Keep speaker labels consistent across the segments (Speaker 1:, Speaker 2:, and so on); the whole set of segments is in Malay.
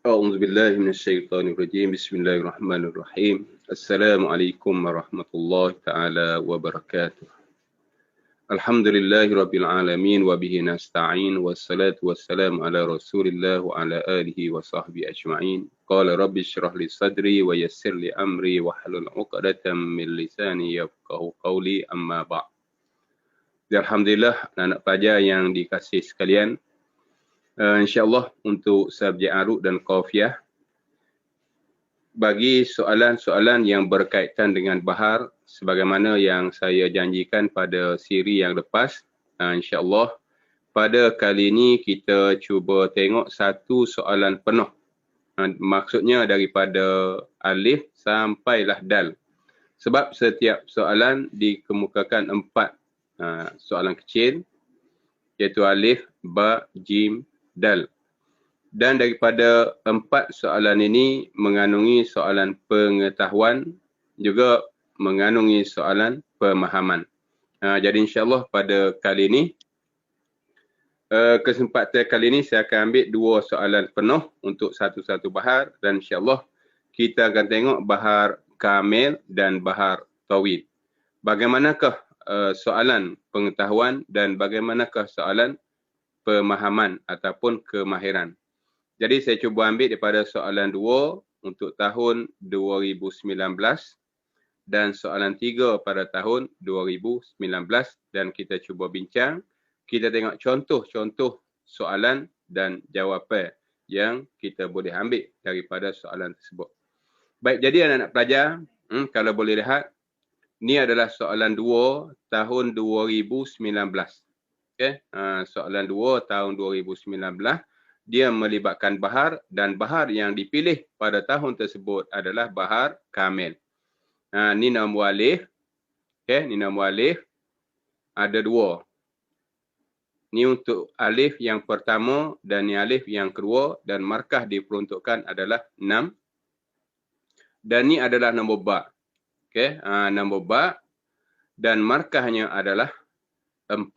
Speaker 1: أعوذ بالله من الشيطان الرجيم بسم الله الرحمن الرحيم السلام عليكم ورحمة الله تعالى وبركاته الحمد لله رب العالمين وبه نستعين والصلاة والسلام على رسول الله وعلى آله وصحبه أجمعين قال رب اشرح لي صدري ويسر لي أمري واحلل عقدة من لساني يفقهوا قولي أما بعد. Alhamdulillah anak pelajar yang dikasihi sekalian, insyaAllah untuk subjek arut dan qafiah bagi soalan-soalan yang berkaitan dengan bahar sebagaimana yang saya janjikan pada siri yang lepas, insyaAllah pada kali ini kita cuba tengok satu soalan penuh. Maksudnya daripada alif sampailah dal. Sebab setiap soalan dikemukakan 4 soalan kecil, iaitu alif, ba, jim, dal. Dan daripada 4 soalan ini mengandungi soalan pengetahuan, juga mengandungi soalan pemahaman. Jadi insyaAllah pada kali ini, kesempatan kali ini saya akan ambil 2 soalan penuh untuk satu-satu bahar, dan insyaAllah kita akan tengok bahar kamil dan bahar tawil. Bagaimanakah soalan pengetahuan dan bagaimanakah soalan pemahaman ataupun kemahiran. Jadi saya cuba ambil daripada soalan 2 untuk tahun 2019 dan soalan 3 pada tahun 2019 dan kita cuba bincang. Kita tengok contoh-contoh soalan dan jawapan yang kita boleh ambil daripada soalan tersebut. Baik, jadi anak-anak pelajar, kalau boleh lihat, ini adalah soalan 2 tahun 2019. Okay? Soalan 2 tahun 2019. Dia melibatkan bahar dan bahar yang dipilih pada tahun tersebut adalah bahar kamil. Ni nombor alif. Okay? Ni nombor alif. Ada 2. Ni untuk alif yang pertama dan ni alif yang kedua dan markah diperuntukkan adalah 6. Dan ni adalah nombor ba. Okay? Nombor ba dan markahnya adalah 4.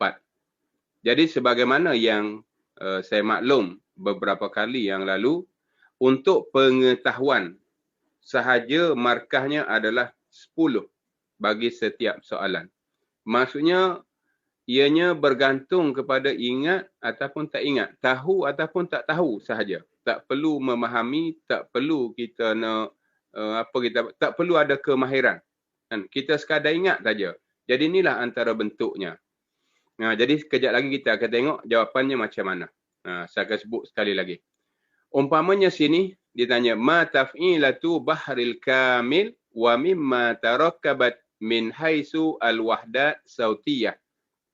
Speaker 1: Jadi sebagaimana yang saya maklum beberapa kali yang lalu, untuk pengetahuan sahaja markahnya adalah 10 bagi setiap soalan. Maksudnya ianya bergantung kepada ingat ataupun tak ingat, tahu ataupun tak tahu sahaja. Tak perlu memahami, tak perlu kita nak tak perlu ada kemahiran. Kita sekadar ingat saja. Jadi inilah antara bentuknya. Jadi sekejap lagi kita akan tengok jawapannya macam mana. Saya akan sebut sekali lagi. Umpamanya sini ditanya ma taf'ilatu bahril kamil wa mimma tarakkabat min haisu al-wahdat sautiyah.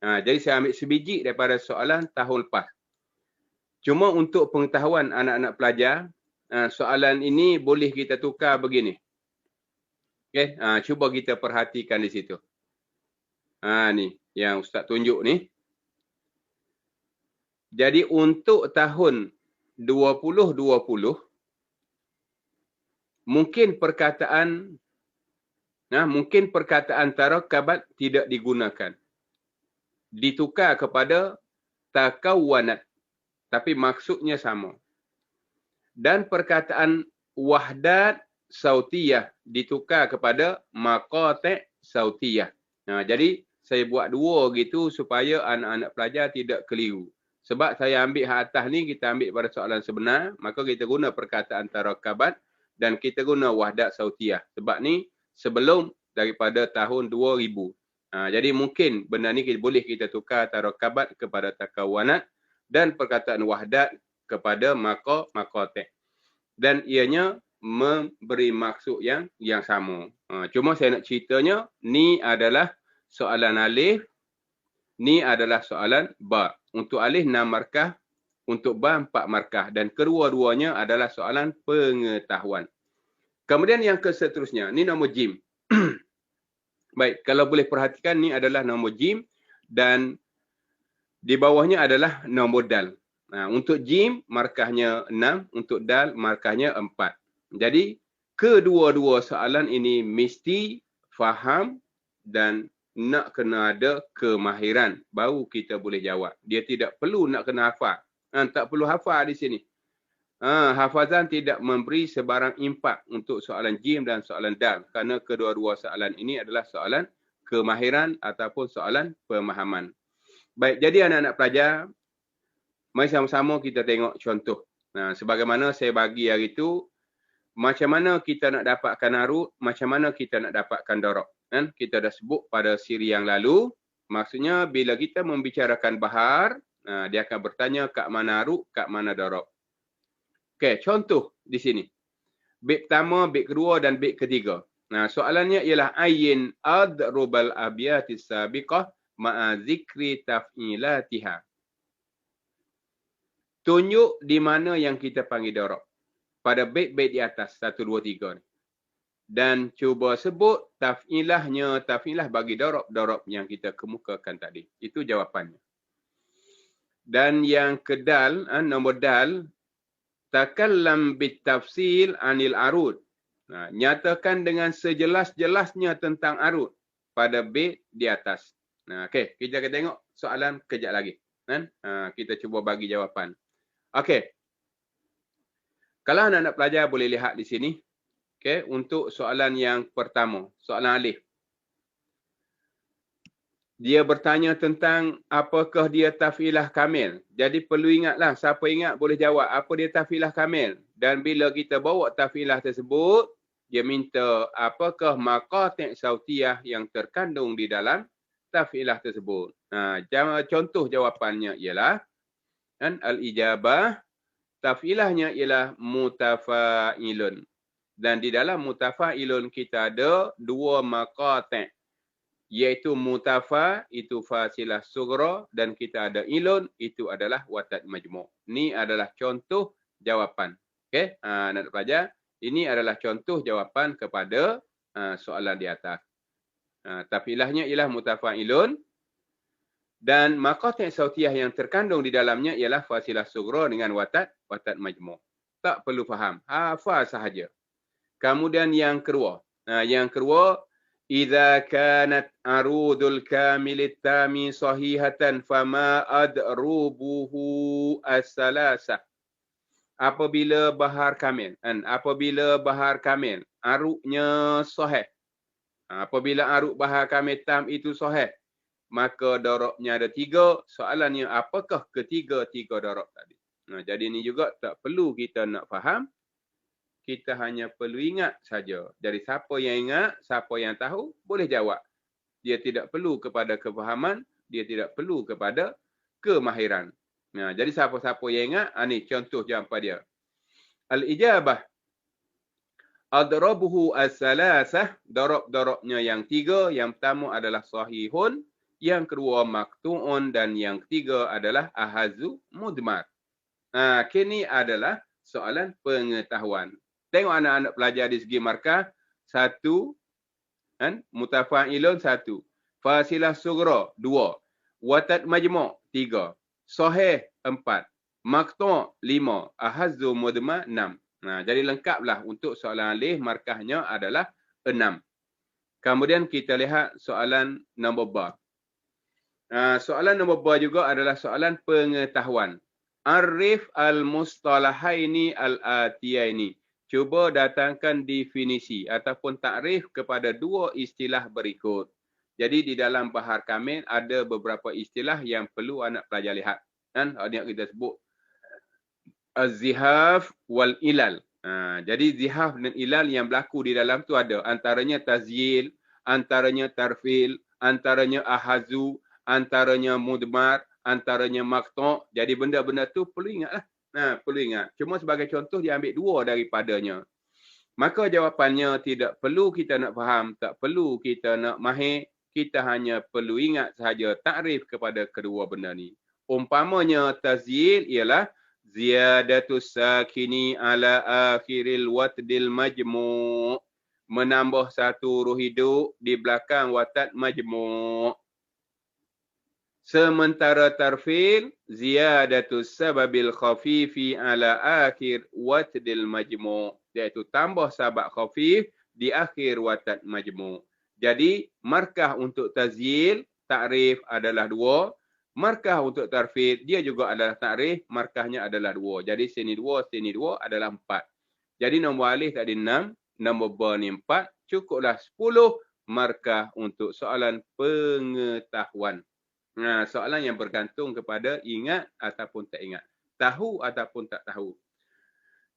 Speaker 1: Jadi saya ambil sebiji daripada soalan tahun lepas. Cuma untuk pengetahuan anak-anak pelajar, soalan ini boleh kita tukar begini. Okay? Cuba kita perhatikan di situ. Ni yang Ustaz tunjuk ni. Jadi untuk tahun 2020, mungkin perkataan tarakkabat tidak digunakan. Ditukar kepada takawwanat, tapi maksudnya sama. Dan perkataan wahdat sautiyah ditukar kepada maqati' sautiyah. Jadi saya buat 2 gitu supaya anak-anak pelajar tidak keliru. Sebab saya ambil hak atas ni, kita ambil pada soalan sebenar, maka kita guna perkataan tarakkabat dan kita guna wahdat sautiyah. Sebab ni sebelum daripada tahun 2000. Jadi mungkin benda ni boleh kita tukar tarakkabat kepada takawwanat dan perkataan wahdat kepada maqati'. Dan ianya memberi maksud yang sama. Cuma saya nak ceritanya, ni adalah soalan alif, ni adalah soalan ba. Untuk alif 6 markah, untuk ba 4 markah. Dan kedua-duanya adalah soalan pengetahuan. Kemudian yang seterusnya, ni nombor jim. Baik, kalau boleh perhatikan, ni adalah nombor jim dan di bawahnya adalah nombor dal. Untuk jim, markahnya 6. Untuk dal, markahnya 4. Jadi, kedua-dua soalan ini mesti faham dan nak kena ada kemahiran baru kita boleh jawab. Dia tidak perlu nak kena hafal. Tak perlu hafal di sini. Hafazan tidak memberi sebarang impak untuk soalan jim dan soalan dal kerana kedua-dua soalan ini adalah soalan kemahiran ataupun soalan pemahaman. Baik, jadi anak-anak pelajar, mari sama-sama kita tengok contoh. Sebagaimana saya bagi hari itu, macam mana kita nak dapatkan arut, macam mana kita nak dapatkan darab. Kan? Kita dah sebut pada siri yang lalu, maksudnya bila kita membicarakan bahar, dia akan bertanya kat mana arut, kat mana darab. Okey, contoh di sini. Bait pertama, bait kedua dan bait ketiga. Soalannya ialah ayyin adrubal abyatis sabiqah ma'a zikri taf'ilatiha. Tunjuk di mana yang kita panggil darab. Pada bait-bait di atas 1 2 3 ni. Dan cuba sebut taf'ilahnya, taf'ilah bagi darab yang kita kemukakan tadi. Itu jawapannya. Dan yang kedal, nombor dal, takallam bitafsil anil arud. Nyatakan dengan sejelas-jelasnya tentang arud pada bait di atas. Okey, kita akan tengok soalan kejap lagi. Kan? Kita cuba bagi jawapan. Okey. Kalau anak-anak pelajar boleh lihat di sini. Okey, untuk soalan yang pertama, soalan alif. Dia bertanya tentang apakah dia taf'ilah kamil. Jadi perlu ingatlah, siapa ingat boleh jawab apa dia taf'ilah kamil. Dan bila kita bawa taf'ilah tersebut, dia minta apakah maqati' sautiyah yang terkandung di dalam taf'ilah tersebut. Contoh jawapannya ialah al-ijabah, taf'ilahnya ialah mutafa'ilun. Dan di dalam mutafa'ilun kita ada dua maqati'. Iaitu mutafa, itu fasilah sughra, dan kita ada ilun, itu adalah watat majmu'. Ini adalah contoh jawapan. Okey, anak pelajar, ini adalah contoh jawapan kepada soalan di atas. Tafilahnya ialah mutafa ilun, dan maqati' sautiyah yang terkandung di dalamnya ialah fasilah sughra dengan watat majmu'. Tak perlu faham, hafal sahaja. Kemudian yang kedua, idza kanat arudul kamilit tami sahihatan fama adrubuhu as-salasah. Apabila bahar kamil, aruknya sahih. Apabila aruk bahar kamil tam itu sahih, maka darabnya ada 3. Soalannya apakah ketiga-tiga darab tadi? Jadi ini juga tak perlu kita nak faham. Kita hanya perlu ingat saja. Jadi siapa yang ingat, siapa yang tahu, boleh jawab. Dia tidak perlu kepada kefahaman, dia tidak perlu kepada kemahiran. Jadi siapa-siapa yang ingat, ini contoh jawapan dia. Al-ijabah. Adrabuhu as-salasah, darab-darabnya yang 3. Yang pertama adalah sahihun, yang kedua maktu'un, dan yang ketiga adalah ahazu mudmar. Kini adalah soalan pengetahuan. Tengok anak-anak pelajar di segi markah. 1, mutafa'ilun 1, fasilah sughra 2, watat majmu' 3, sahih 4, maqtu' 5, ahazzu mudma' 6. Jadi lengkaplah untuk soalan alif, markahnya adalah 6. Kemudian kita lihat soalan nombor ba. Soalan nombor ba juga adalah soalan pengetahuan. Arif al-mustalahaini al-atiyaini. Cuba datangkan definisi ataupun takrif kepada 2 istilah berikut. Jadi di dalam bahar kamil ada beberapa istilah yang perlu anak pelajar lihat. Yang kita sebut az-zihaf wal ilal. Jadi zihaf dan ilal yang berlaku di dalam tu ada. Antaranya tazyil, antaranya tarfil, antaranya ahazu, antaranya mudmar, antaranya maqtu'. Jadi benda-benda tu perlu ingatlah. Perlu ingat. Cuma sebagai contoh dia ambil 2 daripadanya. Maka jawapannya tidak perlu kita nak faham, tak perlu kita nak mahir. Kita hanya perlu ingat sahaja takrif kepada kedua benda ni. Umpamanya tazyil ialah ziyadatus sakini ala akhiril watdil majmu'. Menambah satu huruf hidup di belakang watat majmu'. Sementara tarfil ziyadatus sababil khafifi ala akhir watdil majmu', iaitu tambah sabab khafif di akhir watat majmu'. Jadi markah untuk tazyil takrif adalah 2, Markah untuk tarfid, dia juga adalah ta'rif, markahnya adalah 2. Jadi sini 2 adalah 4. Jadi nombor alif tadi 6, nombor ba ni 4, cukuplah 10 markah untuk soalan pengetahuan. Nah, soalan yang bergantung kepada ingat ataupun tak ingat. Tahu ataupun tak tahu.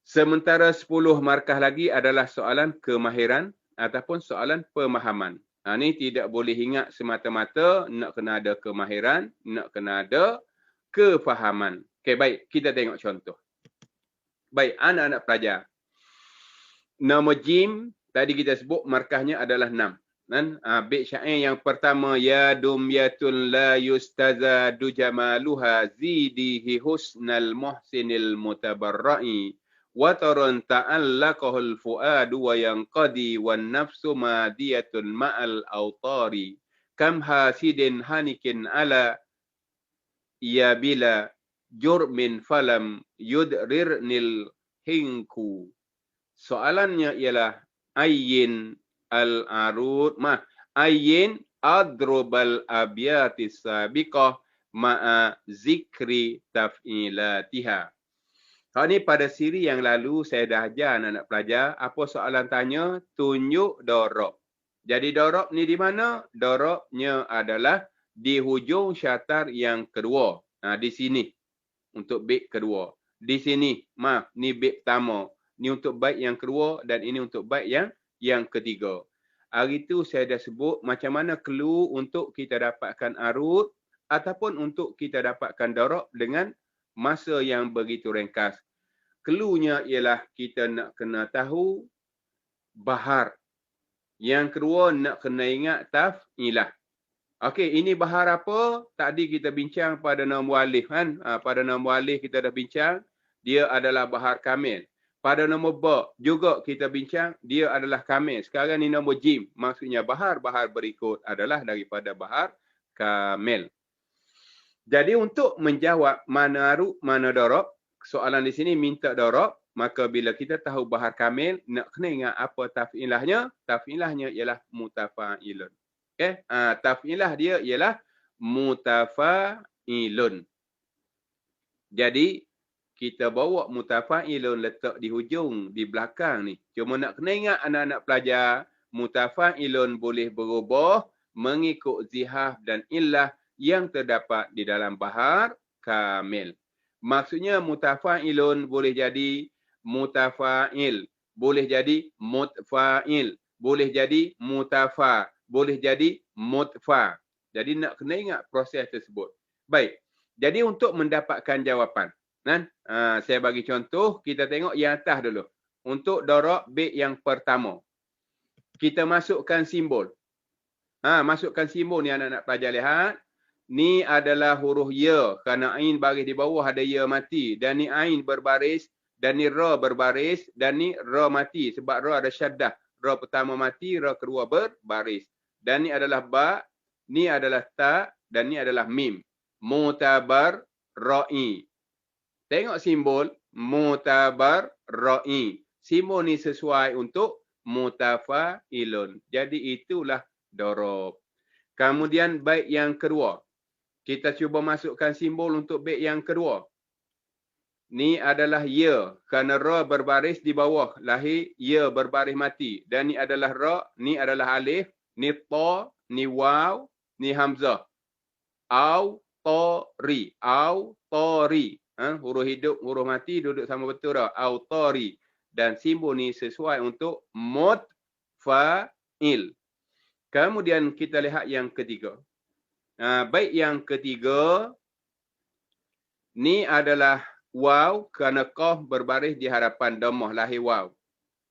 Speaker 1: Sementara 10 markah lagi adalah soalan kemahiran ataupun soalan pemahaman. Ini tidak boleh ingat semata-mata, nak kena ada kemahiran, nak kena ada kefahaman. Okey, baik. Kita tengok contoh. Baik, anak-anak pelajar. Nama jim, tadi kita sebut markahnya adalah 6. Bait syair yang pertama, ya dumyatun la yustazadu jamaluha zidihi husnal muhsinil mutabarra'i wa taran ta'allaqahul fuadu wa yanqadi wan nafsu madiyatun ma'al awtari kam hasidin hanikin ala ya bila jurmin falam yudrirnil hinku. Soalannya ialah ayyin al-arud ayyin adrubal abyatis sabiqah ma'a zikri taf'ilatiha. Ini pada siri yang lalu saya dah ajar anak-anak pelajar. Apa soalan tanya? Tunjuk dorob. Jadi dorob ni di mana? Dorobnya adalah di hujung syatar yang kedua. Di sini. Untuk bait kedua. Di sini. Ni bait pertama. Ni untuk bait yang kedua dan ini untuk bait yang ketiga. Hari itu saya dah sebut macam mana clue untuk kita dapatkan arud ataupun untuk kita dapatkan dorob dengan masa yang begitu ringkas. Cluenya ialah kita nak kena tahu bahar. Yang kedua nak kena ingat taf'ilah. Okey, ini bahar apa? Tadi kita bincang pada nombor alif kan? Pada nombor alif kita dah bincang, dia adalah bahar kamil. Pada nombor ba juga kita bincang, dia adalah kamil. Sekarang ni nombor jim, maksudnya bahar-bahar berikut adalah daripada bahar kamil. Jadi untuk menjawab mana arud, mana dorob, soalan di sini minta dorob, maka bila kita tahu bahar kamil, nak kena ingat apa taf'ilahnya? Taf'ilahnya ialah mutafa'ilun. Okay? Taf'ilah dia ialah mutafa'ilun. Jadi, kita bawa mutafa'ilun letak di hujung, di belakang ni. Cuma nak kena ingat anak-anak pelajar, mutafa'ilun boleh berubah mengikut zihaf dan illah yang terdapat di dalam bahar kamil. Maksudnya mutafa'ilun boleh jadi mutafa'il, boleh jadi mutfa'il, boleh jadi mutafa, boleh jadi mutfa. Jadi nak kena ingat proses tersebut. Baik, jadi untuk mendapatkan jawapan, saya bagi contoh, kita tengok yang atas dulu. Untuk dorob bait yang pertama, kita masukkan simbol. Masukkan simbol ni anak-anak pelajar lihat. Ni adalah huruf ya, kerana ain baris di bawah ada ya mati. Dan ni ain berbaris, dan ni ra berbaris, dan ni ra mati. Sebab ra ada syaddah. Ra pertama mati, ra kedua berbaris. Dan ni adalah ba, ni adalah ta, dan ni adalah mim. Mutabar ra'i. Tengok simbol mutabar ra'i. Simbol ni sesuai untuk mutafa'ilun. Jadi itulah dorob. Kemudian bait yang kedua. Kita cuba masukkan simbol untuk bait yang kedua. Ni adalah ya. Kerana ra berbaris di bawah. Lahir ya berbaris mati. Dan ni adalah ra. Ni adalah alif. Ni ta. Ni waw. Ni hamzah. Au, ta, ri. Au, ta, ri. Huruf hidup, huruf mati duduk sama betul dah. Au, ta, ri. Dan simbol ni sesuai untuk mutfa'il. Kemudian kita lihat yang ketiga. Bait yang ketiga, ni adalah waw kerana qaf berbaris di hadapan dhammah, lahir waw.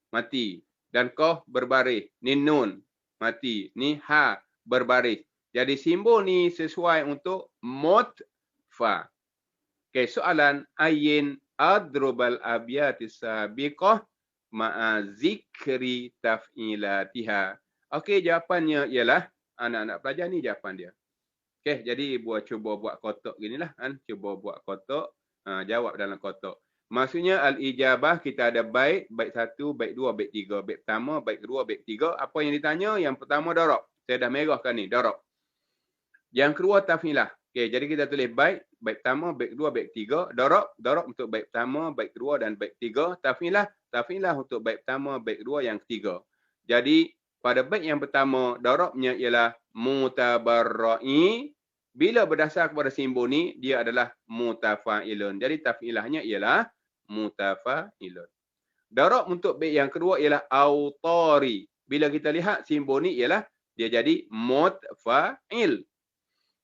Speaker 1: Mati. Dan qaf berbaris. Ni nun. Mati. Ni ha berbaris. Jadi simbol ni sesuai untuk mutfa. Okey, soalan ayyin adrubal abyatis sabiqah ma'a zikri taf'ilatiha. Okey, jawapannya ialah anak-anak pelajar ni jawapan dia. Okey, jadi cuba buat kotak ginilah kan. Cuba buat kotak, jawab dalam kotak. Maksudnya al-ijabah kita ada bait, bait 1, bait 2, bait 3, bait pertama, bait kedua, bait 3. Apa yang ditanya? Yang pertama dorob. Saya dah merahkan ni, dorob. Yang kedua taf'ilah. Okey, jadi kita tulis baik pertama, baik kedua, baik ketiga. Darab untuk baik pertama, baik kedua dan baik ketiga. Taf'ilah untuk baik pertama, baik kedua, yang ketiga. Jadi pada baik yang pertama, darabnya ialah mutabarra'i. Bila berdasar kepada simbol ni, dia adalah mutafa'ilun. Jadi taf'ilahnya ialah mutafa'ilun. Darab untuk baik yang kedua ialah autari. Bila kita lihat simbol ni ialah dia jadi mutfa'il.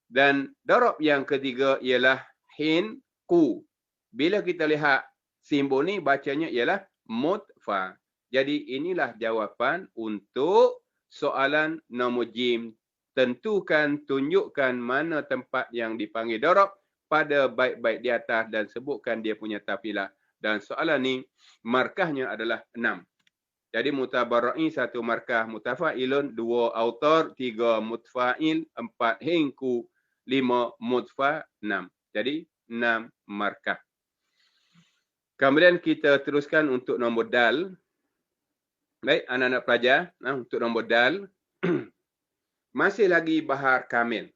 Speaker 1: Dan darab yang ketiga ialah hinku. Bila kita lihat simbol ni bacanya ialah mutfa. Jadi inilah jawapan untuk soalan nombor jim. Tentukan, tunjukkan mana tempat yang dipanggil darab pada bait-bait di atas dan sebutkan dia punya tafilah. Dan soalan ni markahnya adalah 6. Jadi mutabarra'i 1 markah mutafa'ilun, 2 autor, 3 mutfa'il, 4 hinku, 5 mutfa, 6. Jadi 6 markah. Kemudian kita teruskan untuk nombor dal. Baik, anak-anak pelajar, untuk nombor dal masih lagi bahar kamil.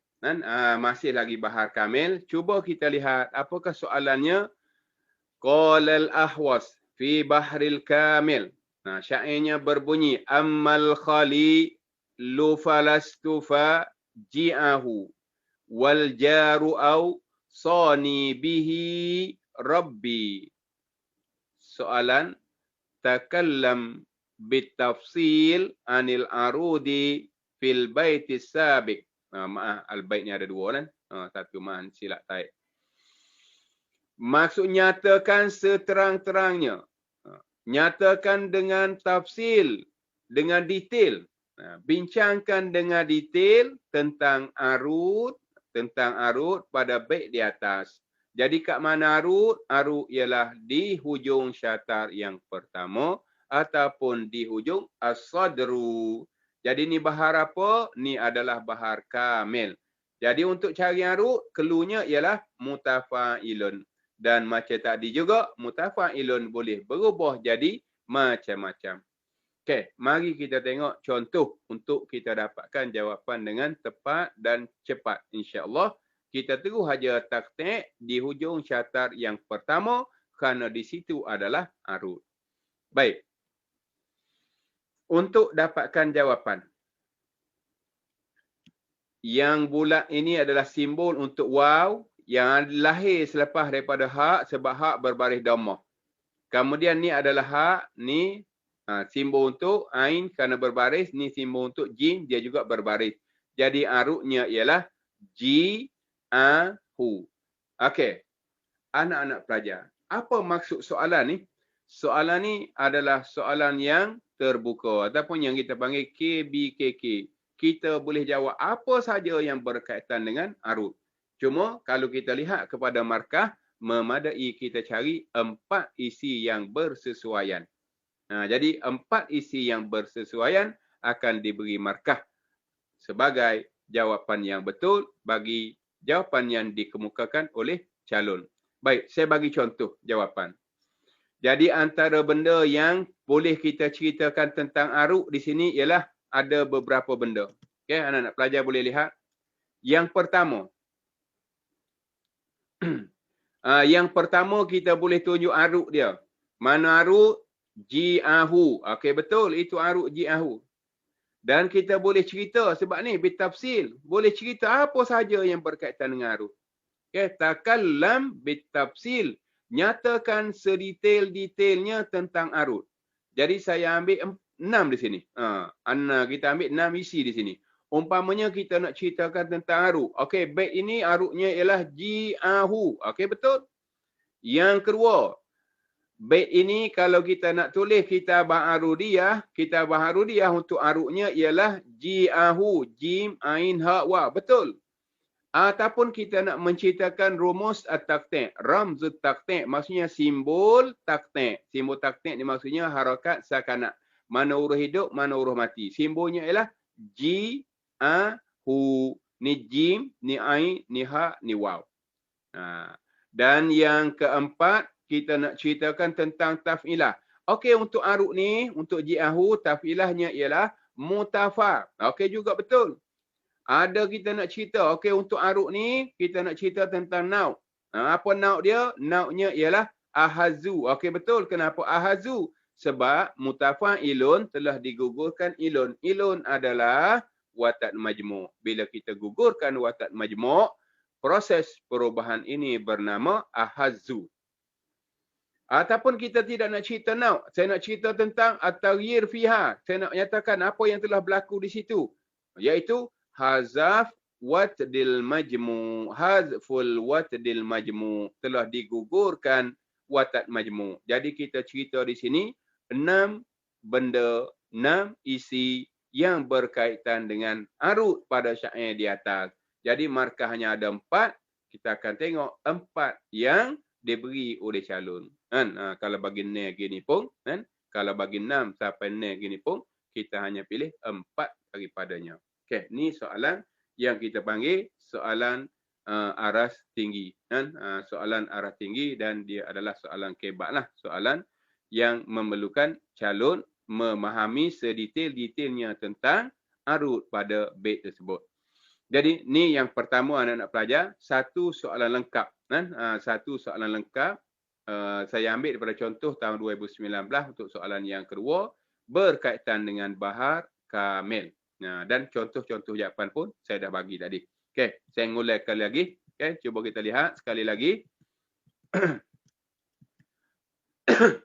Speaker 1: Masih lagi bahar kamil. Cuba kita lihat apakah soalannya. Qalal ahwas fi bahril kamil. Syairnya berbunyi ammal khali lufalastufa ji'ahu wal jaru au sani bihi rabbi. Soalan takallam bitafsil anil arudi fil baiti sabiq. Maaf, al-bait ni ada 2 kan. Satu maaf silap taik. Maksud nyatakan seterang-terangnya. Nyatakan dengan tafsil, dengan detail. Bincangkan dengan detail tentang arud pada bait di atas. Jadi kat mana arud? Arud ialah di hujung syatar yang pertama ataupun di hujung as-sadru. Jadi ni bahar apa? Ni adalah bahar kamil. Jadi untuk cari arud, cluenya ialah mutafa'ilun. Dan macam tadi juga, mutafa'ilun boleh berubah jadi macam-macam. Okey, mari kita tengok contoh untuk kita dapatkan jawapan dengan tepat dan cepat. InsyaAllah, kita terus saja taktik di hujung syatar yang pertama kerana di situ adalah arud. Baik. Untuk dapatkan jawapan. Yang bulat ini adalah simbol untuk waw yang lahir selepas daripada hak sebab hak berbaris dhammah. Kemudian ni adalah hak, ni simbol untuk ain kerana berbaris, ni simbol untuk jim, dia juga berbaris. Jadi arudnya ialah ji-a-hu. Okey. Anak-anak pelajar, apa maksud soalan ni? Soalan ni adalah soalan yang terbuka ataupun yang kita panggil KBKK. Kita boleh jawab apa saja yang berkaitan dengan arud. Cuma kalau kita lihat kepada markah, memadai kita cari 4 isi yang bersesuaian. Jadi 4 isi yang bersesuaian akan diberi markah sebagai jawapan yang betul bagi jawapan yang dikemukakan oleh calon. Baik, saya bagi contoh jawapan. Jadi antara benda yang boleh kita ceritakan tentang arud di sini ialah ada beberapa benda. Okey, anak-anak pelajar boleh lihat. Yang pertama, kita boleh tunjuk arud dia. Mana arud? Ji'ahu. Okey, betul. Itu arud ji'ahu. Dan kita boleh cerita sebab ni bitafsil. Boleh cerita apa saja yang berkaitan dengan arud. Okey, takallam bitafsil. Nyatakan sedetail-detailnya tentang arud. Jadi saya ambil 6 di sini. Kita ambil 6 isi di sini. Umpamanya kita nak ceritakan tentang arud. Okey, bait ini arudnya ialah ji'ahu. Okey, betul. Yang kedua, bait ini kalau kita nak tulis kitabah arudiyah untuk arudnya ialah ji'ahu, jim, ain, ha, wa. Betul. Ataupun kita nak menceritakan rumus at-taqti', ramzut taqti', maksudnya simbol taqti'. Simbol taqti' ni maksudnya harakat sakanah. Mana huruf hidup, mana huruf mati. Simbolnya ialah ji, a, hu, ni jim, ni ain, ni ha, ni waw. Dan yang keempat, kita nak ceritakan tentang taf'ilah. Okey, untuk arud ni, untuk ji'ahu, taf'ilahnya ialah mutafa. Okey juga betul. Ada kita nak cerita, okey untuk aruk ni kita nak cerita tentang nauk. Apa nauk dia? Nauknya ialah ahazu. Okey betul, kenapa ahazu? Sebab mutafa'ilun telah digugurkan ilun. Ilun adalah watat majmu'. Bila kita gugurkan watat majmu', proses perubahan ini bernama ahazu. Ataupun kita tidak nak cerita nauk. Saya nak cerita tentang at-taghyir fiha. Saya nak nyatakan apa yang telah berlaku di situ. Iaitu hazaf watdil majmu'. Hazful watdil majmu'. Telah digugurkan watat majmu'. Jadi kita cerita di sini 6 benda, 6 isi yang berkaitan dengan arut pada syair di atas. Jadi markahnya ada 4. Kita akan tengok 4 yang diberi oleh calon. Kan? Kalau bagi ni gini pun, kan? Kalau bagi 6 sampai ni gini pun, kita hanya pilih 4 daripadanya. Okey, ni soalan yang kita panggil soalan aras tinggi. Kan? Soalan aras tinggi dan dia adalah soalan kebat lah. Soalan yang memerlukan calon memahami sedetail-detailnya tentang arut pada bait tersebut. Jadi ni yang pertama anak-anak pelajar, satu soalan lengkap. Kan? Satu soalan lengkap. Saya ambil daripada contoh tahun 2019 untuk soalan yang kedua berkaitan dengan bahar kamil. Dan contoh-contoh jawapan pun saya dah bagi tadi. Okey, saya ngulang sekali lagi. Okey, cuba kita lihat sekali lagi.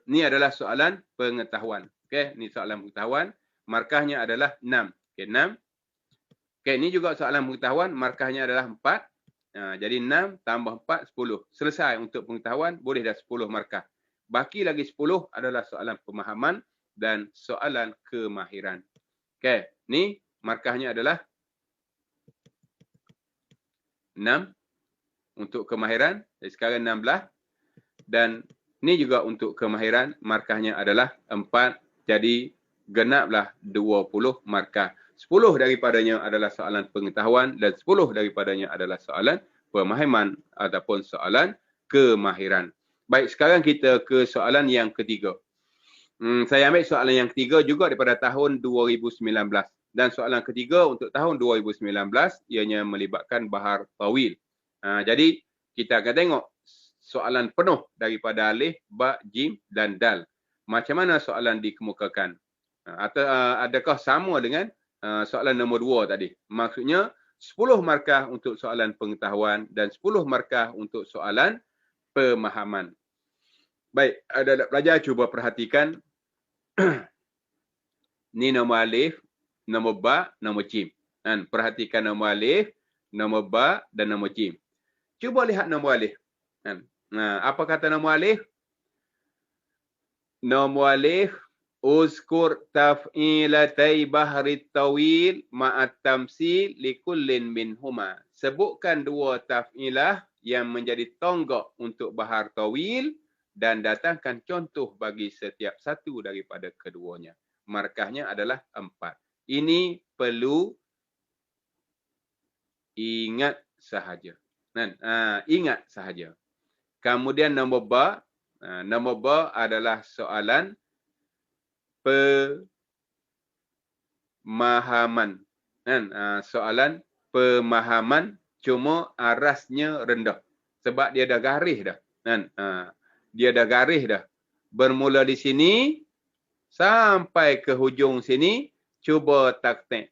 Speaker 1: Ni adalah soalan pengetahuan. Okey, ni soalan pengetahuan. Markahnya adalah 6. Okey, 6. Okey, ni juga soalan pengetahuan, markahnya adalah 4. Jadi 6 tambah 4, 10. Selesai untuk pengetahuan, boleh dah 10 markah. Baki lagi 10 adalah soalan pemahaman dan soalan kemahiran. Okey, ni markahnya adalah 6 untuk kemahiran. Jadi sekarang 16. Dan ni juga untuk kemahiran, markahnya adalah 4. Jadi genaplah 20 markah. 10 daripadanya adalah soalan pengetahuan dan 10 daripadanya adalah soalan pemahaman ataupun soalan kemahiran. Baik, sekarang kita ke soalan yang ketiga. Saya ambil soalan yang ketiga juga daripada tahun 2019. Dan soalan ketiga untuk tahun 2019 ianya melibatkan bahar tawil. Jadi kita akan tengok soalan penuh daripada alif, ba, jim dan dal. Macam mana soalan dikemukakan? Atau adakah sama dengan soalan nombor 2 tadi? Maksudnya 10 markah untuk soalan pengetahuan dan 10 markah untuk soalan pemahaman. Baik, anak-anak pelajar cuba perhatikan. Ni nombor alif, nombor ba, nombor jim. Dan perhatikan nombor alif, nombor ba dan nombor jim. Cuba lihat nombor alif. Apa kata nombor alif? Nombor alif, uzkur taf'ilatai bahri tawil ma'at tamsil likullin minhuma. Sebutkan 2 taf'ilah yang menjadi tonggak untuk bahar tawil dan datangkan contoh bagi setiap satu daripada keduanya. Markahnya adalah 4. Ini perlu ingat sahaja. Ingat sahaja. Kemudian nombor ba. Nombor ba adalah soalan pemahaman. Soalan pemahaman cuma arasnya rendah. Sebab dia dah garis dah. Dia dah garis dah. Bermula di sini sampai ke hujung sini, cuba taktik.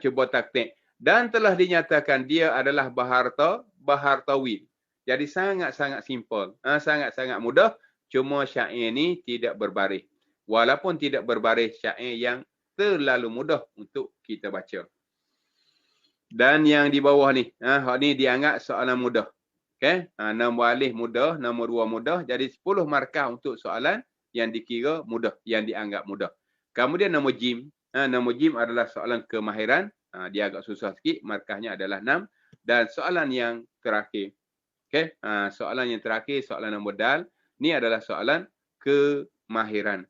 Speaker 1: Cuba taktik. Dan telah dinyatakan dia adalah bahar tawil. Jadi sangat-sangat simple. Sangat-sangat mudah. Cuma syair ni tidak berbaris. Walaupun tidak berbaris, syair yang terlalu mudah untuk kita baca. Dan yang di bawah ni, ni dianggap soalan mudah. Okay? Nombor alif mudah, nombor 2 mudah. Jadi 10 markah untuk soalan yang dikira mudah, yang dianggap mudah. Kemudian nombor jim. Nombor jim adalah soalan kemahiran. Dia agak susah sikit, markahnya adalah 6. Dan soalan yang terakhir. Okay? Soalan yang terakhir, soalan nombor dal. Ni adalah soalan kemahiran.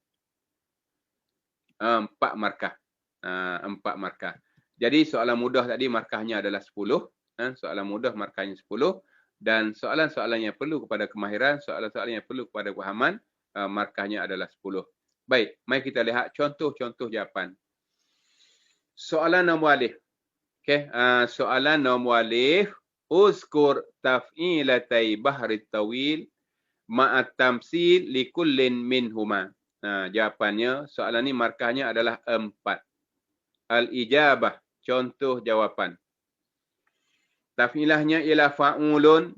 Speaker 1: 4 markah. 4 markah. Jadi soalan mudah tadi markahnya adalah 10. Soalan mudah markahnya 10. Dan soalan-soalan yang perlu kepada kemahiran, soalan-soalan yang perlu kepada pahaman, markahnya adalah 10. Baik, mari kita lihat contoh-contoh jawapan. Soalan nombor alif. Okey, soalan nombor alif. Uzkur taf'ilatai bahri tawil ma'at tamsil likullin minhuma. Jawapannya, soalan ni markahnya adalah 4. Al-ijabah, contoh jawapan. Taf'ilahnya ialah fa'ulun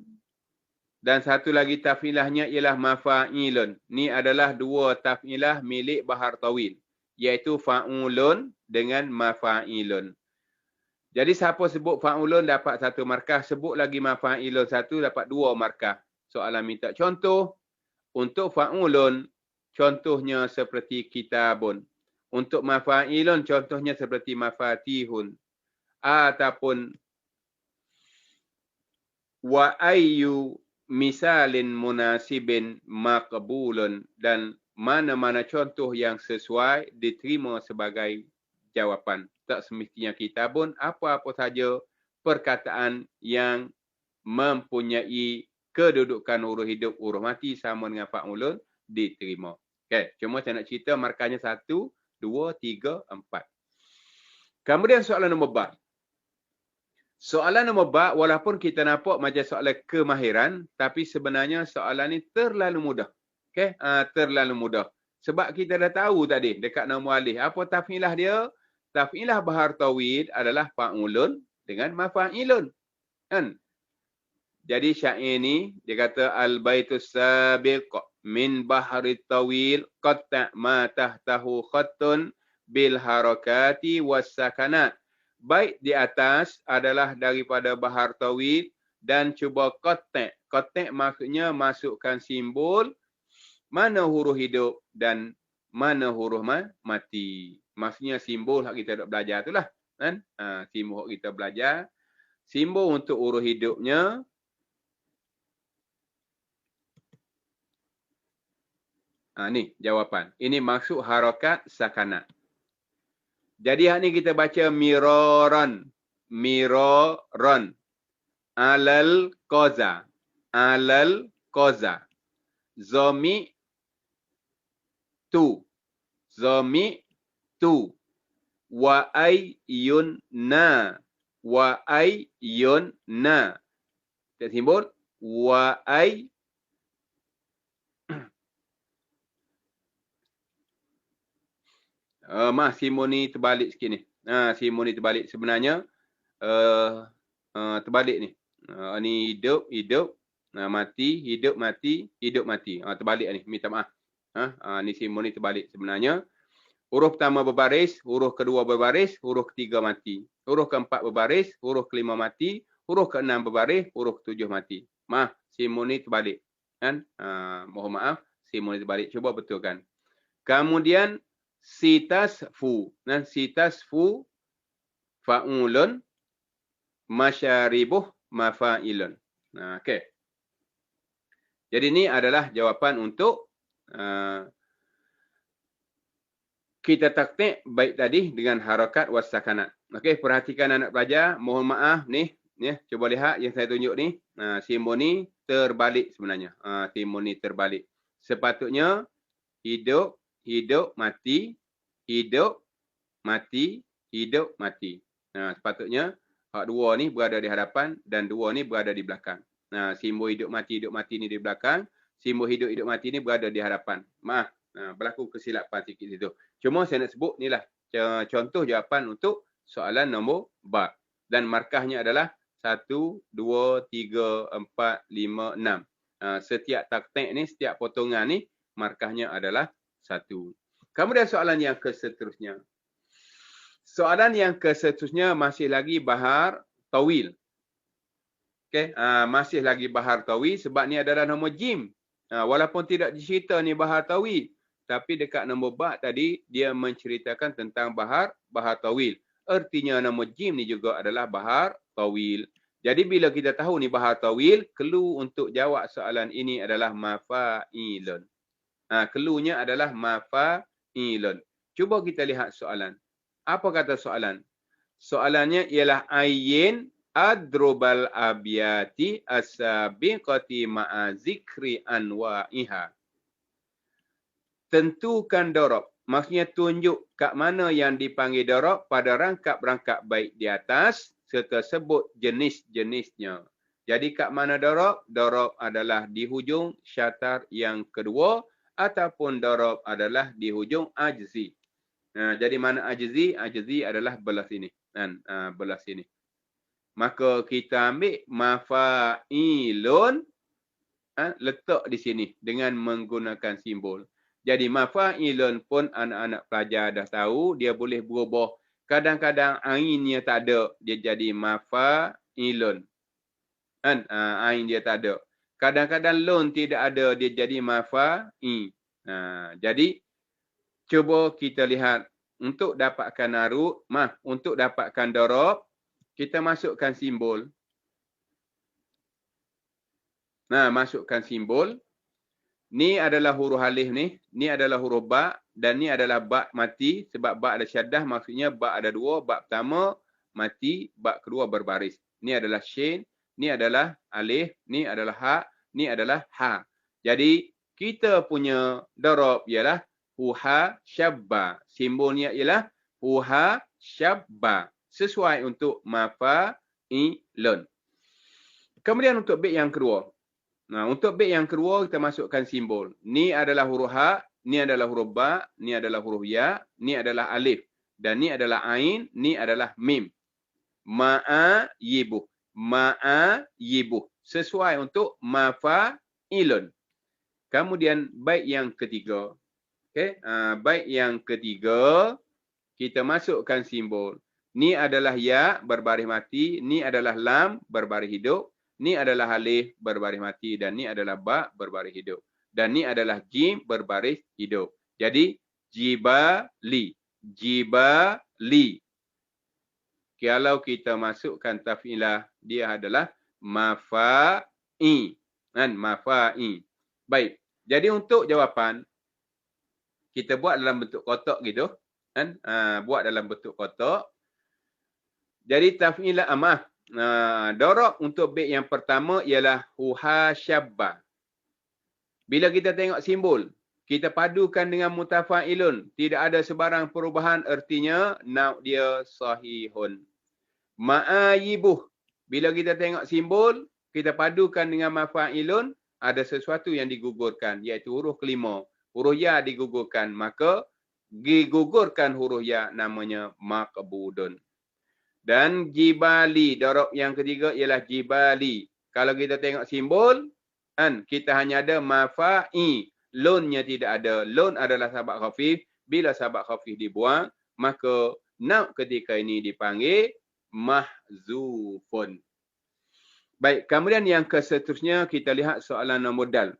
Speaker 1: dan satu lagi taf'ilahnya ialah mafa'ilun. Ni adalah dua taf'ilah milik bahar tawil, iaitu fa'ulun dengan mafa'ilun. Jadi siapa sebut fa'ulun dapat 1 markah, sebut lagi mafa'ilun 1 dapat 2 markah. Soalan minta contoh. Untuk fa'ulun, contohnya seperti kitabun. Untuk mafa'ilun, contohnya seperti mafatihun. Ataupun wa ayyu misalin munasibin maqbulun. Dan mana-mana contoh yang sesuai diterima sebagai jawapan. Tak semestinya kitabun, apa-apa saja perkataan yang mempunyai kedudukan huruf hidup, huruf mati sama dengan fa'ulun diterima. Okey, cuma saya nak cerita markahnya 1, 2, 3, 4. Kemudian soalan nombor ba. Soalan nombor ba, walaupun kita nampak macam soalan kemahiran, tapi sebenarnya soalan ni terlalu mudah. Okey, terlalu mudah. Sebab kita dah tahu tadi dekat nombor alif, apa taf'ilah dia? Taf'ilah bahar tawil adalah fa'ulun dengan mafa'ilun. Kan? Jadi syair ni dia kata al-baitus sabiq min bahri tawil qatta' ma tahtahu khattun bil harakati was sakanat. Bait di atas adalah daripada bahar tawil dan cuba qatta'. Qatta' maksudnya masukkan simbol mana huruf hidup dan mana huruf mati. Maksudnya simbol yang kita dah belajar itulah, kan? Simbol yang kita belajar. Simbol untuk huruf hidupnya ni jawapan. Ini maksud harakat sakanat. Jadi hak ni kita baca miraran. Miraran. Alal qaza. Alal qaza. Zomi tu. Zomi tu. Wa ayyun na. Wa ayyun na. Kita simbol. Wa ay. Simbol ni terbalik sikit ni. Simbol ni terbalik. Sebenarnya terbalik ni. Ni hidup, hidup, mati, hidup, mati, hidup, mati. Terbalik ni. Minta maaf. Ni simbol ni terbalik. Sebenarnya huruf pertama berbaris, huruf kedua berbaris, huruf ketiga mati. Huruf keempat berbaris, huruf kelima mati, huruf keenam berbaris, huruf ketujuh mati. Maaf, simbol ni terbalik. Kan? Mohon maaf, simbol ni terbalik. Cuba betulkan. Kemudian sitasfu. Dan sitasfu fa'ulun masyaribuh mafa'ilun. Okey. Jadi ini adalah jawapan untuk kita taktik baik tadi dengan harakat wasakanat. Okey, perhatikan anak pelajar. Mohon maaf ni, cuba lihat yang saya tunjuk ni. Simbol ni terbalik sebenarnya. Simbol ni terbalik. Sepatutnya hidup, hidup, mati, hidup, mati, hidup, mati. Sepatutnya hak dua ni berada di hadapan dan dua ni berada di belakang. Simbol hidup mati ni di belakang. Simbol hidup mati ni berada di hadapan. Maaf, berlaku kesilapan sikit situ. Cuma saya nak sebut inilah contoh jawapan untuk soalan nombor ba. Dan markahnya adalah 1, 2, 3, 4, 5, 6. Setiap taktik ni, setiap potongan ni markahnya adalah 1. Kemudian soalan yang seterusnya. Soalan yang seterusnya masih lagi bahar tawil. Okey, masih lagi bahar tawil sebab ni adalah nombor jim. Walaupun tidak dicerita ni bahar tawil, tapi dekat nombor ba tadi dia menceritakan tentang bahar tawil. Artinya nombor jim ni juga adalah bahar tawil. Jadi bila kita tahu ni bahar tawil, clue untuk jawab soalan ini adalah mafa'ilun. Cluenya adalah mafa'ilun. Cuba kita lihat soalan. Apa kata soalan? Soalannya ialah ayyin adrubal abiyati as-sabiqati ma'a zikri anwa'iha. Tentukan darab. Maksudnya tunjuk kat mana yang dipanggil darab pada rangkap-rangkap bait di atas serta sebut jenis-jenisnya. Jadi kat mana darab? Darab adalah di hujung syatar yang kedua ataupun darab adalah di hujung ajzi. Jadi mana ajzi? Ajzi adalah belah sini. Belah sini. Maka kita ambil mafa'ilun, letak di sini dengan menggunakan simbol. Jadi mafa'ilun pun anak-anak pelajar dah tahu, dia boleh berubah. Kadang-kadang ainnya tak ada, dia jadi mafa'ilun. Ain dia tak ada. Kadang-kadang lun tidak ada, dia jadi mafa'i. Jadi cuba kita lihat untuk dapatkan arut, untuk dapatkan darab, kita masukkan simbol. Masukkan simbol. Ni adalah huruf alif ni. Ni adalah huruf ba. Dan ni adalah ba mati. Sebab ba ada syaddah. Maksudnya ba ada dua. Ba pertama mati. Ba kedua berbaris. Ni adalah shin. Ni adalah alif. Ni adalah ha. Ni adalah ha. Jadi kita punya darab ialah huha syabba. Simbolnya ialah huha syabba. Sesuai untuk mafa'ilun. Kemudian untuk bait yang kedua. Untuk bait yang kedua kita masukkan simbol. Ni adalah huruf ha, ni adalah huruf ba, ni adalah huruf ya, ni adalah alif dan ni adalah ain, ni adalah mim. Ma'ayibuh. Ma'ayibuh. Sesuai untuk mafa'ilun. Kemudian bait yang ketiga. Okey, bait yang ketiga kita masukkan simbol. Ni adalah ya berbaris mati, ni adalah lam berbaris hidup. Ni adalah alif berbaris mati dan ni adalah ba berbaris hidup. Dan ni adalah jim berbaris hidup. Jadi jibali. Jibali. Kalau kita masukkan taf'ilah, dia adalah mafa'i. Mafa'i. Baik. Jadi untuk jawapan, kita buat dalam bentuk kotak gitu. Buat dalam bentuk kotak. Jadi taf'ilah darab untuk bait yang pertama ialah huha syabba. Bila kita tengok simbol, kita padukan dengan mutafa'ilun. Tidak ada sebarang perubahan, artinya nauk dia sahihun. Ma'ayibuh. Bila kita tengok simbol, kita padukan dengan mafa'ilun, ada sesuatu yang digugurkan, iaitu huruf kelima. Huruf ya digugurkan, maka digugurkan huruf ya namanya maqbudun. Dan jibali, darab yang ketiga ialah jibali. Kalau kita tengok simbol, kita hanya ada mafa'i. Lunnya tidak ada. Lun adalah sabak khafif. Bila sabak khafif dibuang, maka nauk ketika ini dipanggil mahzufun. Baik, kemudian yang seterusnya kita lihat soalan nombor dal.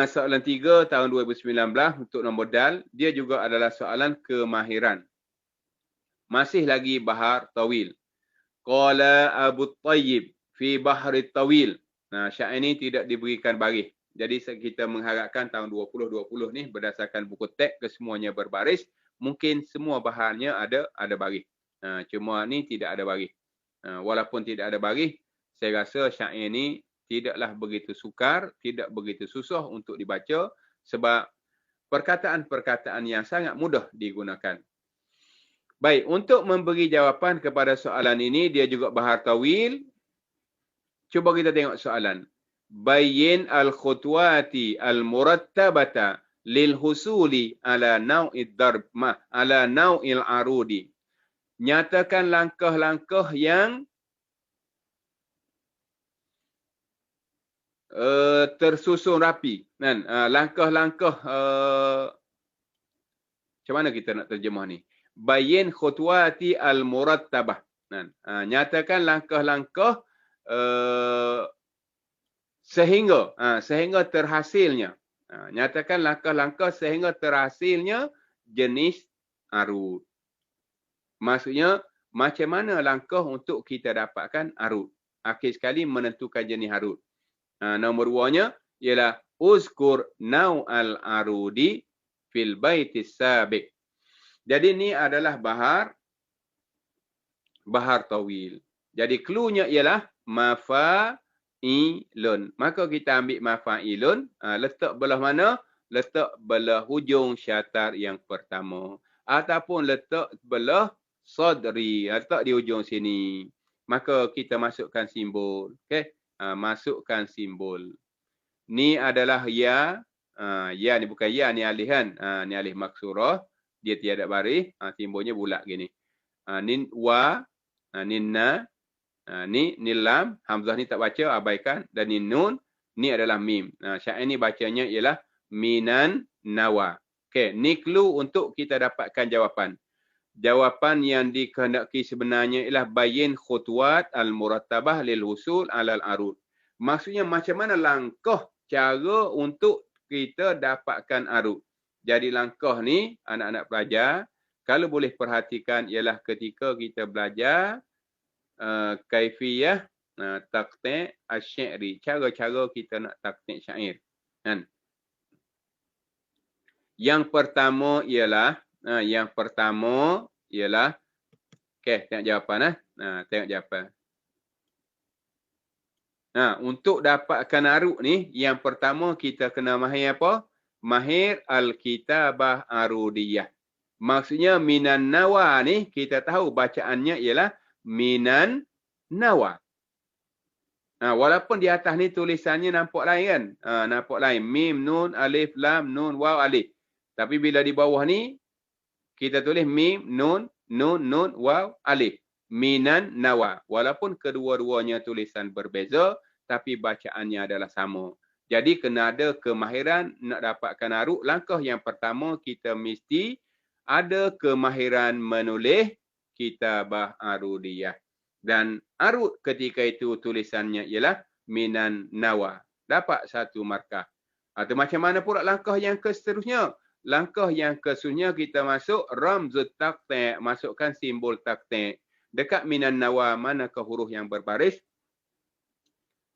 Speaker 1: Soalan 3 tahun 2019 untuk nombor dal. Dia juga adalah soalan kemahiran. Masih lagi bahar tawil. Qala Abu Tayyib fi bahri tawil. Syair ini tidak diberikan baris. Jadi kita mengharapkan tahun 2020 ni berdasarkan buku teks kesemuanya berbaris. Mungkin semua baharnya ada baris. Cuma ni tidak ada baris. Walaupun tidak ada baris, saya rasa syair ini tidaklah begitu sukar, tidak begitu susah untuk dibaca sebab perkataan-perkataan yang sangat mudah digunakan. Baik, untuk memberi jawapan kepada soalan ini, dia juga bahar tawil. Cuba kita tengok soalan. Bayyin al-khutwati al-murattabata lil-husuli ala naw'id darb ala naw'il arudi. Nyatakan langkah-langkah yang tersusun rapi. Langkah-langkah macam mana kita nak terjemah ni? Bayyin khutwati al-murattabah. Nyatakan langkah-langkah sehingga terhasilnya. Nyatakan langkah-langkah sehingga terhasilnya jenis arut. Maksudnya, macam mana langkah untuk kita dapatkan arut? Akhir sekali menentukan jenis arut. Nombor 2-nya ialah uzkur naw'al arudi fil baitis sabiq. Jadi ni adalah bahar tawil. Jadi cluenya ialah mafa'ilun. Maka kita ambil mafa'ilun, letak belah mana? Letak belah hujung syatar yang pertama. Ataupun letak belah sadri. Letak di ujung sini. Maka kita masukkan simbol. Okey. Masukkan simbol. Ni adalah ya. Ya ni bukan ya, ni alif kan. Ni alif maksurah. Dia tiada baris. Simbolnya bulat gini. Ni wa. Ni na. Ni lam. Hamzah ni tak baca, abaikan. Dan ni nun. Ni adalah mim. Syair ni bacanya ialah minan nawa. Okey, ni clue untuk kita dapatkan jawapan. Jawapan yang dikehendaki sebenarnya ialah bayin khutuat al-murattabah lil husul alal arud. Maksudnya macam mana langkah cara untuk kita dapatkan arud. Jadi langkah ni anak-anak pelajar kalau boleh perhatikan ialah ketika kita belajar kaifiyah taqti' asy-syi'ri, cara-cara kita nak taqti' syair. Kan? Yang pertama ialah okey, tengok jawapan tengok jawapan. Untuk dapatkan arud ni, yang pertama kita kena mahir apa? Mahir al-kitabah arudiyah. Maksudnya minan nawa ni kita tahu bacaannya ialah minan nawa. Walaupun di atas ni tulisannya nampak lain kan? Nampak lain. Mim, nun, alif, lam, nun, waw, alif. Tapi bila di bawah ni, kita tulis mim, nun, waw, alif. Minan nawa. Walaupun kedua-duanya tulisan berbeza, tapi bacaannya adalah sama. Jadi kena ada kemahiran nak dapatkan arud. Langkah yang pertama kita mesti ada kemahiran menulis kitabah arudiyah. Dan arud ketika itu tulisannya ialah minan nawa. Dapat satu markah. Atau macam mana pula langkah yang seterusnya? Langkah yang seterusnya kita masuk ramzut taqti'. Masukkan simbol taqti'. Dekat minan nawa manakah huruf yang berbaris?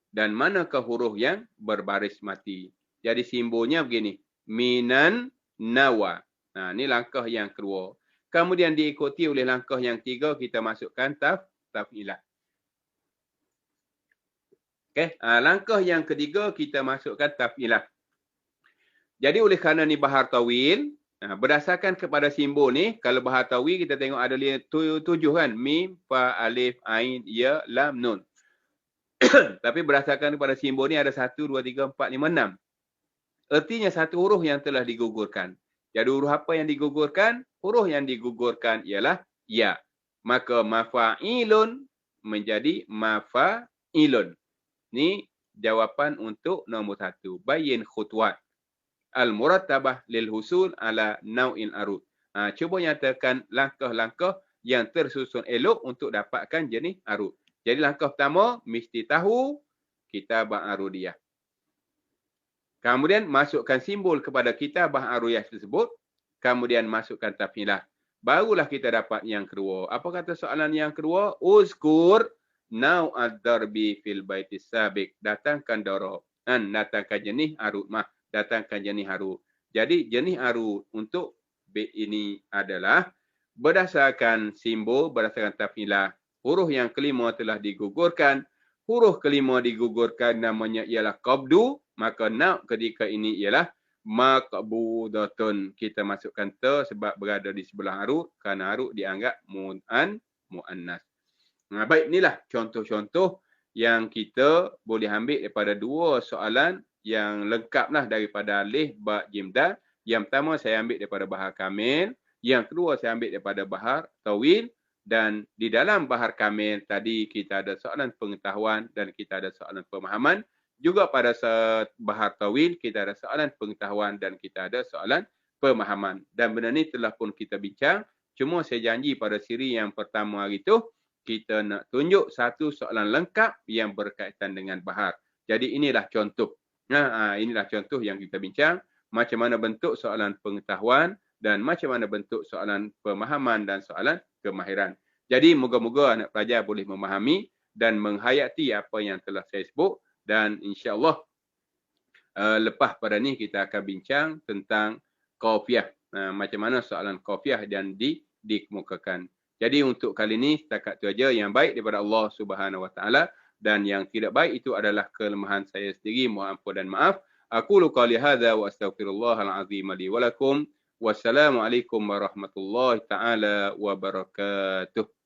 Speaker 1: Dan manakah huruf yang berbaris mati? Jadi simbolnya begini. Minan nawa. Ini langkah yang kedua. Kemudian diikuti oleh langkah yang ketiga, kita masukkan taf'ilah. Okey, langkah yang ketiga kita masukkan taf'ilah. Jadi oleh kerana ni bahar tawil, berdasarkan kepada simbol ni, kalau bahar tawil kita tengok ada 7 kan, mim, fa, alif, ain, ya, lam, nun. Tapi berdasarkan kepada simbol ni ada 1, 2, 3, 4, 5, 6. Artinya satu huruf yang telah digugurkan. Jadi huruf apa yang digugurkan? Huruf yang digugurkan ialah ya. Maka mafa'ilun menjadi mafa'ilun. Ni jawapan untuk nombor 1. Bayin khutwat al-murattabah lil husul ala naw'il arud. Cuba nyatakan langkah-langkah yang tersusun elok untuk dapatkan jenis arud. Jadi langkah pertama, mesti tahu kitabah arudiyah. Kemudian masukkan simbol kepada kitabah arudiyah tersebut. Kemudian masukkan taf'ilah. Barulah kita dapat yang kedua. Apa kata soalan yang kedua? Uzkur naw'ad darbi fil baitis sabiq. Datangkan darab. Datangkan jenis arud. Datangkan jenis arud. Jadi jenis arud untuk bait ini adalah berdasarkan simbol, berdasarkan taf'ilah. Huruf yang kelima telah digugurkan. Huruf kelima digugurkan namanya ialah qabdu. Maka na' ketika ini ialah maqbudatun. Kita masukkan ta sebab berada di sebelah arud. Kerana arud dianggap mu'annas. Baik, inilah contoh-contoh yang kita boleh ambil daripada 2 soalan yang lengkaplah daripada alif, ba, jim, dal. Yang pertama saya ambil daripada bahar kamil. Yang kedua saya ambil daripada bahar tawil. Dan di dalam bahar kamil tadi kita ada soalan pengetahuan dan kita ada soalan pemahaman. Juga pada bahar tawil kita ada soalan pengetahuan dan kita ada soalan pemahaman. Dan benda ni telah pun kita bincang. Cuma saya janji pada siri yang pertama hari tu kita nak tunjuk satu soalan lengkap yang berkaitan dengan bahar. Jadi inilah contoh. Inilah contoh yang kita bincang. Macam mana bentuk soalan pengetahuan dan macam mana bentuk soalan pemahaman dan soalan kemahiran. Jadi moga-moga anak pelajar boleh memahami dan menghayati apa yang telah saya sebut. Dan insya-Allah lepas pada ni kita akan bincang tentang qafiah. Macam mana soalan qafiah dan dikemukakan. Jadi untuk kali ini setakat itu aja. Yang baik daripada Allah Subhanahu Wa Taala dan yang tidak baik itu adalah kelemahan saya sendiri. Mohon ampun dan maaf. Aqulu qali hadza wa astaghfirullahal azim li wa lakum Wassalamualaikum warahmatullahi taala wabarakatuh.